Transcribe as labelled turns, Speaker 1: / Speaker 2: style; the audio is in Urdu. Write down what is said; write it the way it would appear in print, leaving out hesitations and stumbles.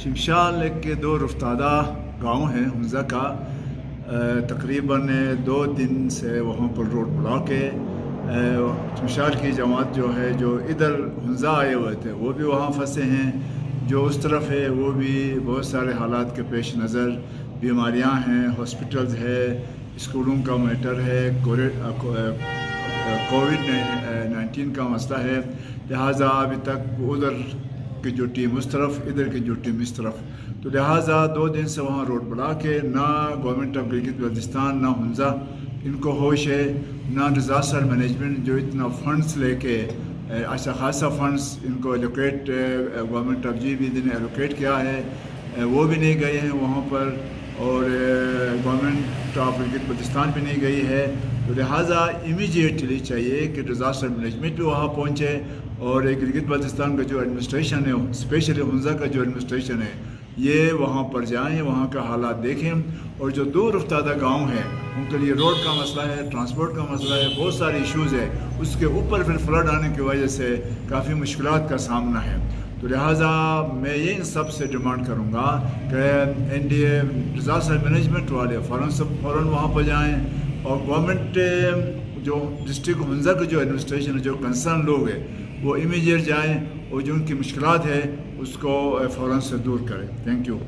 Speaker 1: شمشال کے دو رفتادہ گاؤں ہیں ہنزا کا، تقریباً 2 دن سے وہاں پر روڈ بلاک ہے۔ شمشال کی جماعت جو ہے جو ادھر ہنزا آئے ہوئے تھے وہ بھی وہاں پھنسے ہیں، جو اس طرف ہے وہ بھی بہت سارے حالات کے پیش نظر بیماریاں ہیں، ہاسپٹلز ہے، اسکولوں کا میٹر ہے، کووڈ-19 کا مسئلہ ہے، لہٰذا ابھی تک ادھر کی جو ٹیم اس طرف، ادھر کی جو ٹیم اس طرف، تو لہٰذا 2 دن سے وہاں روڈ بلاک ہے۔ نہ گورنمنٹ آف گلگت بلتستان نہ ہنزا ان کو ہوش ہے، نہ ڈیزاسٹر مینجمنٹ جو اتنا فنڈز لے کے اچھا خاصا فنڈز ان کو ایلوکیٹ گورنمنٹ آف جی بھی نے ایلوکیٹ کیا ہے، وہ بھی نہیں گئے ہیں وہاں پر، اور گورنمنٹ آف گلگت بلتستان بھی نہیں گئی ہے، تو لہٰذا امیجیٹلی چاہیے کہ ڈیزاسٹر مینجمنٹ بھی وہاں پہنچے، اور گلگت بلتستان کا جو ایڈمنسٹریشن ہے، اسپیشلی ہنزا کا جو ایڈمنسٹریشن ہے، یہ وہاں پر جائیں، وہاں کا حالات دیکھیں، اور جو دور افتادہ گاؤں ہیں ان کے لیے روڈ کا مسئلہ ہے، ٹرانسپورٹ کا مسئلہ ہے، بہت سارے ایشوز ہے، اس کے اوپر پھر فلڈ آنے کی وجہ سے کافی مشکلات کا سامنا ہے، تو لہٰذا میں یہ ان سب سے ڈیمانڈ کروں گا کہ N D A disaster management والے فوراً وہاں پر جائیں، اور گورنمنٹ جو ڈسٹرکٹ ہنزا کا جو ایڈمنسٹریشن ہے، جو کنسرن لوگ ہیں، وہ امیجیٹ جائیں اور جو ان کی مشکلات ہے اس کو فوراً سے دور کریں۔ Thank you.